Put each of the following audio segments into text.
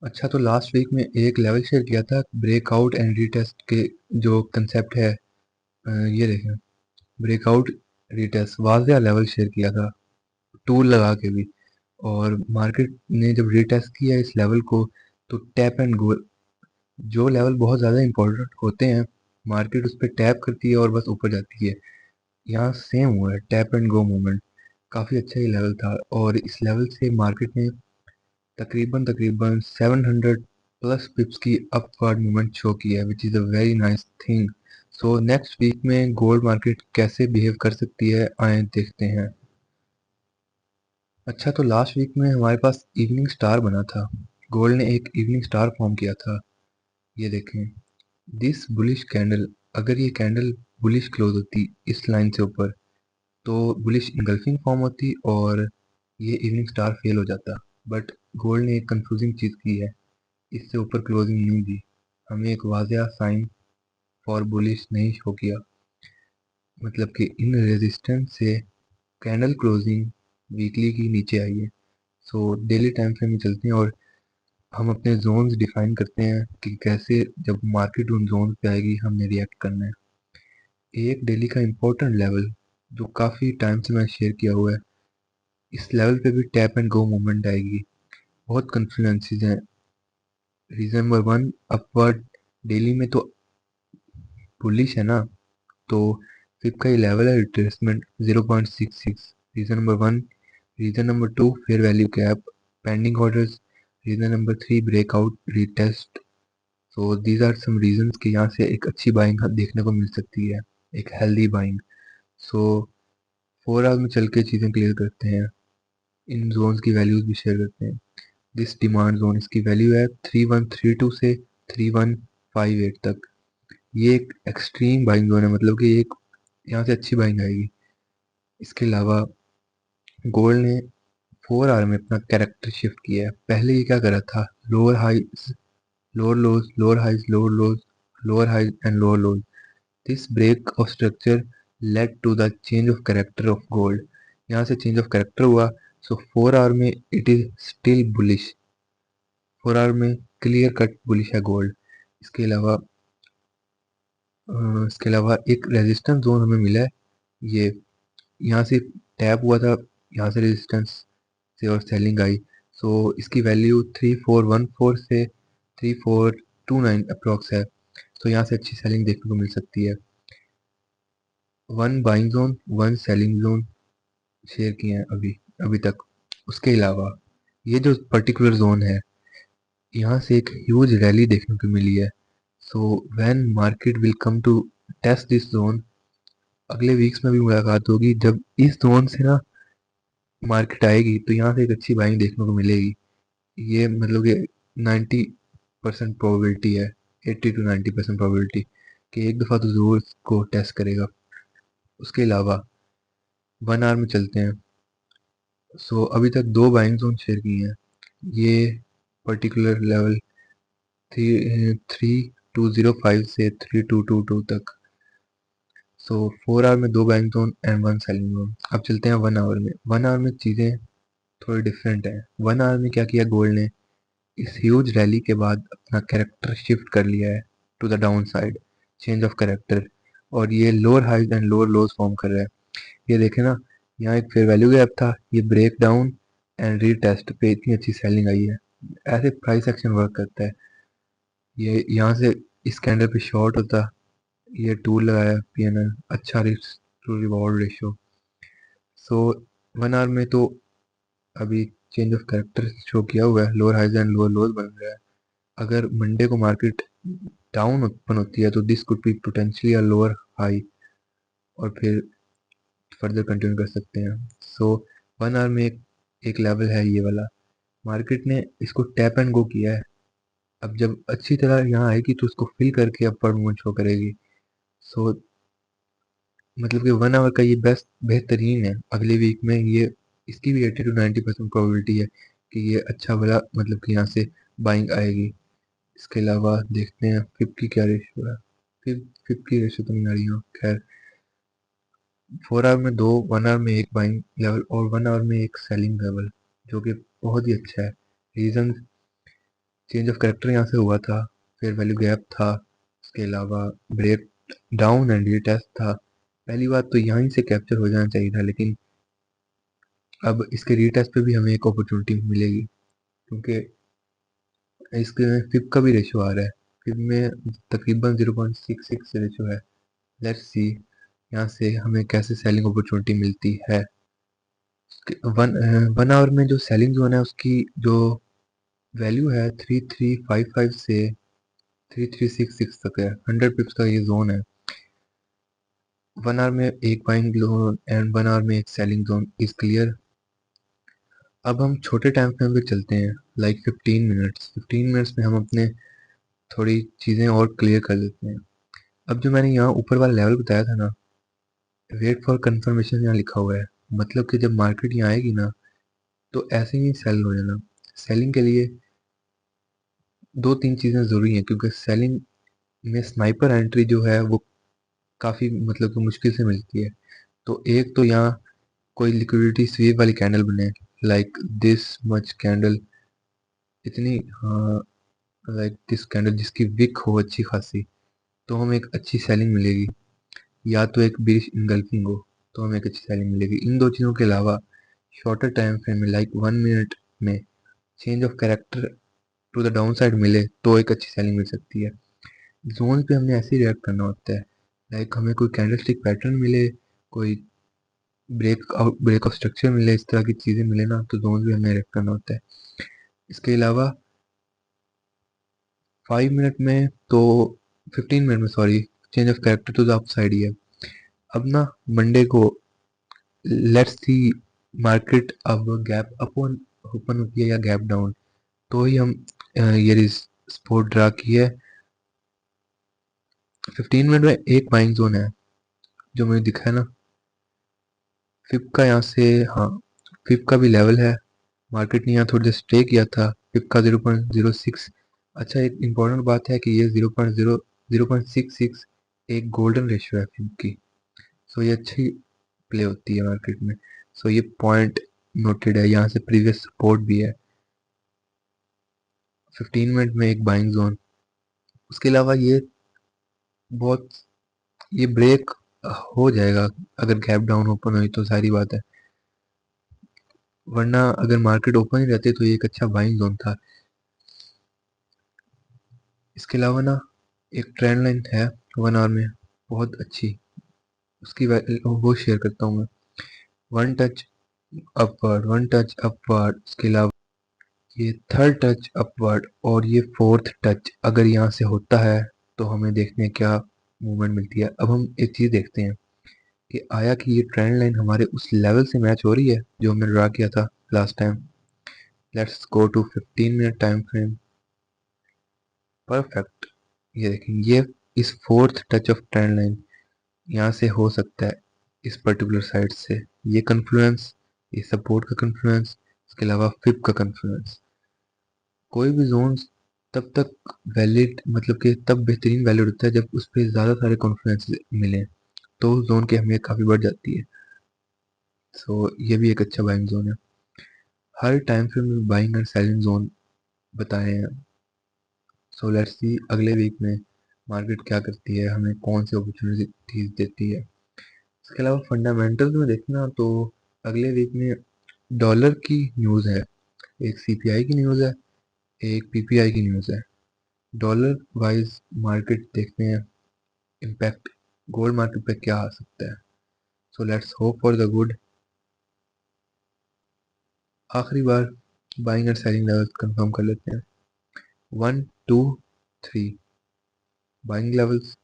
अच्छा, तो last week में एक लेवल शेयर किया था ब्रेकआउट एंड रीटेस्ट के जो कंसेप्ट है। ये देखें, ब्रेकआउट रीटेस्ट वाजिया लेवल शेयर किया था टूल लगा के भी। और मार्केट ने जब रीटेस्ट किया इस लेवल को, तो टैप एंड गो, जो लेवल बहुत ज़्यादा इंपॉर्टेंट होते हैं, मार्केट उस पर टैप करती है और बस ऊपर जाती है। यहाँ सेम हुआ है, टैप एंड गो मूवमेंट। काफ़ी अच्छा ये लेवल था और इस लेवल से मार्केट ने तकरीबन तकरीबन 700 प्लस पिप्स की अपवर्ड मूवमेंट शो की है, which is a very nice thing. So next week में गोल्ड मार्केट कैसे बिहेव कर सकती है, आए देखते हैं। अच्छा, तो लास्ट वीक में हमारे पास इवनिंग स्टार बना था। गोल्ड ने एक इवनिंग स्टार फॉर्म किया था। ये देखें, दिस बुलिश कैंडल, अगर ये कैंडल बुलिश क्लोज होती इस लाइन से ऊपर, तो बुलिश इंगल्फिंग फॉर्म होती और ये इवनिंग स्टार फेल हो जाता। बट गोल्ड ने एक कंफ्यूजिंग चीज़ की है, इससे ऊपर क्लोजिंग नहीं दी, हमें एक वाज़ह साइन फॉर बुलिश नहीं शो किया। मतलब कि इन रेजिस्टेंस से कैंडल क्लोजिंग वीकली की नीचे आई है। सो डेली टाइम फ्रेम में चलते हैं और हम अपने जोन्स डिफाइन करते हैं कि कैसे जब मार्केट उन जोन पे आएगी हमने रिएक्ट करना है। एक डेली का इम्पोर्टेंट लेवल जो काफ़ी टाइम से मैं शेयर किया हुआ है, इस लेवल पे भी टैप एंड गो मूवमेंट आएगी। बहुत कन्फ्लुएंसीज हैं। Reason number one, upward daily में तो बुलिश है ना, तो फिर का ये लेवल है retracement 0.66। Reason number one. Reason number two, fair value gap, pending orders. Reason number three, breakout retest. So these are some reasons कि यहाँ से एक अच्छी बाइंग देखने को मिल सकती है, एक हेल्दी बाइंग। सो 4 आवर में चल के चीज़ें क्लियर करते हैं, इन जोन्स की वैल्यूज भी शेयर करते हैं। दिस डिमांड जोन, इसकी वैल्यू है 3132 से 3158 तक। ये एक एक्सट्रीम बाइंग जोन है, मतलब कि एक यहाँ से अच्छी बाइंग आएगी। इसके अलावा गोल्ड ने 4 आवर में अपना कैरेक्टर शिफ्ट किया है। पहले ये क्या कर रहा था, lower highs lower lows, lower highs lower lows, lower highs and lower lows. This break of structure led to the change of character of gold. यहाँ से चेंज ऑफ कैरेक्टर हुआ। सो 4 आवर में it is still bullish. 4 hour में clear cut bullish है gold. इसके अलावा एक resistance zone हमें मिला है। ये यहाँ से टैप हुआ था, यहाँ से रेजिस्टेंस से और सेलिंग आई। सो इसकी वैल्यू 3414 से 3429 अप्रॉक्स है। तो यहाँ से अच्छी सेलिंग देखने को मिल सकती है। One buying zone, one selling zone share किए हैं अभी अभी तक। उसके अलावा ये जो पर्टिकुलर जोन है, यहाँ से एक ह्यूज रैली देखने को मिली है। So when market will come to test this zone, अगले वीक्स में भी मुलाकात होगी जब इस जोन से ना मार्केट आएगी, तो यहाँ से एक अच्छी बाइंग देखने को मिलेगी। ये मतलब कि 90% प्रोबेबिलिटी है, 80 to 90% प्रोबेबिलिटी कि एक दफ़ा तो ज़रूर इसको टेस्ट करेगा। उसके अलावा 1 आवर में चलते हैं। सो अभी तक दो बाइंग जोन शेयर की हैं। ये पर्टिकुलर लेवल 3205 से 3222 तक। सो 4 आवर में दो buying zone and one selling zone. अब चलते हैं 1 आवर में। 1 आवर में चीज़ें थोड़ी डिफरेंट है। 1 आवर में क्या किया गोल्ड ने, इस ह्यूज रैली के बाद अपना कैरेक्टर शिफ्ट कर लिया है to the down side, change of character. और ये lower highs and lower lows form कर रहा है। ये देखे ना, यहाँ एक फेयर वैल्यू गैप था, ये ब्रेक डाउन एंड रीटेस्ट पे इतनी अच्छी सेलिंग आई है। ऐसे प्राइस एक्शन वर्क करता है। ये यहाँ से इस कैंडल पे शॉर्ट होता, ये टूल लगाया पीएनएल, अच्छा risk to reward ratio. So 1 hour में तो अभी चेंज ऑफ कैरेक्टर शो किया हुआ है, lower highs and lower lows बन रहा है। अगर मंडे को मार्केट डाउन ओपन होती है तो this could be potentially a lower high, और फिर फर्दर कंटिन्यू कर सकते हैं। सो 1 आवर में एक लेवल है ये वाला, मार्केट ने इसको टैप एंड गो किया है। अब जब अच्छी तरह यहाँ आएगी तो उसको फिल करके अपवर्ड मूवमेंट शो करेगी। सो मतलब कि 1 आवर का ये बेस्ट बेहतरीन है। अगले वीक में ये, इसकी भी 80 to 90% प्रोबेबिलिटी है कि ये अच्छा वाला, मतलब कि यहाँ से बाइंग आएगी। इसके अलावा देखते हैं फिप की क्या रेशियो है। फिप की रेशियो तो नहीं आ रही हो, खैर। 4 आवर में दो, 1 आवर में एक बाइंग लेवल और 1 आवर में एक सेलिंग लेवल, जो कि बहुत ही अच्छा है। रीजन चेंज ऑफ कैरेक्टर यहाँ से हुआ था, फिर वैल्यू गैप था, उसके अलावा ब्रेक डाउन एंड रीटेस्ट था। पहली बात तो यहीं से कैप्चर हो जाना चाहिए था, लेकिन अब इसके रीटेस्ट पे भी हमें एक अपॉर्चुनिटी मिलेगी, क्योंकि इसके फिब का भी रेशो आ रहा है। फिब में तकरीबन 0.66 रेशो है। लेट्स सी यहाँ से हमें कैसे सेलिंग अपॉर्चुनिटी मिलती है। वन आवर में जो सेलिंग जोन है उसकी जो वैल्यू है 3355 से 3366 तक है। 100 पिप्स का ये जोन है। वन आवर में एक buying zone and one hour में एक सेलिंग जोन इज क्लियर। अब हम छोटे टाइम फ्रेम पे चलते हैं, लाइक 15 मिनट्स। 15 मिनट्स में हम अपने थोड़ी चीज़ें और क्लियर कर देते हैं। अब जो मैंने यहाँ ऊपर वाला लेवल बताया था ना, वेट फॉर कंफर्मेशन यहाँ लिखा हुआ है, मतलब कि जब मार्केट यहाँ आएगी ना तो ऐसे ही सेल हो जाना। सेलिंग के लिए दो तीन चीज़ें ज़रूरी हैं, क्योंकि सेलिंग में स्नाइपर एंट्री जो है वो काफ़ी मतलब कि मुश्किल से मिलती है। तो एक तो यहाँ कोई लिक्विडिटी स्वीप वाली कैंडल बने, लाइक दिस मच कैंडल, इतनी, हाँ, लाइक दिस कैंडल जिसकी विक हो अच्छी खासी, तो हमें एक अच्छी सेलिंग मिलेगी। या तो एक बीच इनगल्फिंग हो तो हमें एक अच्छी सेलिंग मिलेगी। इन दो चीज़ों के अलावा शॉर्टर टाइम फ्रेम में लाइक 1 मिनट में change of character to the down side मिले तो एक अच्छी सेलिंग मिल सकती है। जोन पे हमने ऐसे ही रिएक्ट करना होता है, लाइक हमें कोई कैंडल स्टिक पैटर्न मिले, कोई ब्रेक ऑफ स्ट्रक्चर मिले, इस तरह की चीज़ें मिले ना तो जोन भी हमें रिएक्ट करना होता है। इसके अलावा 5 मिनट में तो 15 मिनट में, sorry, change of character to the upside ही है। अब ना मंडे को लेट्स सी मार्केट अब गैप अप ओपन होती है या गैप डाउन, तो ही हम ये स्पोर्ट ड्रा की है। 15 मिनट में एक बाइंग जोन है जो मुझे दिखा है ना, फिप का यहाँ से, हाँ, फिप का भी लेवल है। मार्केट ने यहाँ थोड़ी देर स्टे किया था, फिप का 0.06। अच्छा, एक इम्पॉर्टेंट बात है कि ये 0.66 एक गोल्डन रेशियो है फिप की। सो ये अच्छी प्ले होती है मार्केट में। सो ये पॉइंट नोटेड है, यहाँ से प्रीवियस सपोर्ट भी है। 15 मिनट में एक बाइंग जोन। उसके अलावा ये बहुत, ये ब्रेक हो जाएगा अगर गैप डाउन ओपन हुई तो, सारी बात है, वरना अगर मार्केट ओपन ही रहती तो ये एक अच्छा बाइंग जोन था। इसके अलावा ना एक ट्रेंड लाइन है 1 आवर में बहुत अच्छी, उसकी वो शेयर करता हूँ मैं। One touch upward, one touch upward, उसके अलावा ये थर्ड टच अपवर्ड और ये फोर्थ टच अगर यहाँ से होता है तो हमें देखते हैं क्या मूवमेंट मिलती है। अब हम एक चीज़ देखते हैं कि आया कि ये ट्रेंड लाइन हमारे उस लेवल से मैच हो रही है जो हमने ड्रा किया था last time. Let's go to 15 minute time frame. Perfect. ये देखें, ये इस fourth touch of trend line यहाँ से हो सकता है, इस पर्टिकुलर साइड से ये कन्फ्लुएंस, ये सपोर्ट का कन्फ्लुएंस, इसके अलावा फिप का कन्फ्लुएंस। कोई भी जोन तब तक वैलिड, मतलब कि तब बेहतरीन वैलिड होता है जब उस पर ज़्यादा सारे कॉन्फ्लुएंस मिले, तो उस जोन की अहमियत काफ़ी बढ़ जाती है। सो ये भी एक अच्छा बाइंग जोन है। हर टाइम फ्रेम में बाइंग एंड सेलिंग जोन बताए हैं। सो लेट्स सी अगले वीक में मार्केट क्या करती है, हमें कौन सी अपॉर्चुनिटीज देती है। इसके अलावा फंडामेंटल्स में देखना तो अगले वीक में डॉलर की न्यूज़ है, एक सीपीआई की न्यूज़ है, एक पीपीआई की न्यूज़ है। डॉलर वाइज मार्केट देखते हैं इम्पैक्ट गोल्ड मार्केट पे क्या आ सकता है। So let's hope for the good. आखिरी बार buying and selling level confirm कर लेते हैं। 1 2 3 buying levels,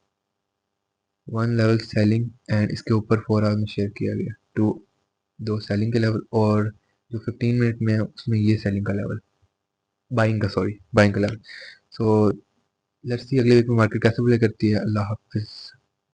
1 level selling and इसके ऊपर 4 आवर में शेयर किया गया टू, दो सेलिंग के लेवल, और जो 15 मिनट में है उसमें ये सेलिंग का लेवल, बाइंग का, सॉरी, बाइंग का लेवल। सो लेट्स सी अगले वीक में मार्केट कैसे प्ले करती है। अल्लाह हाफिज।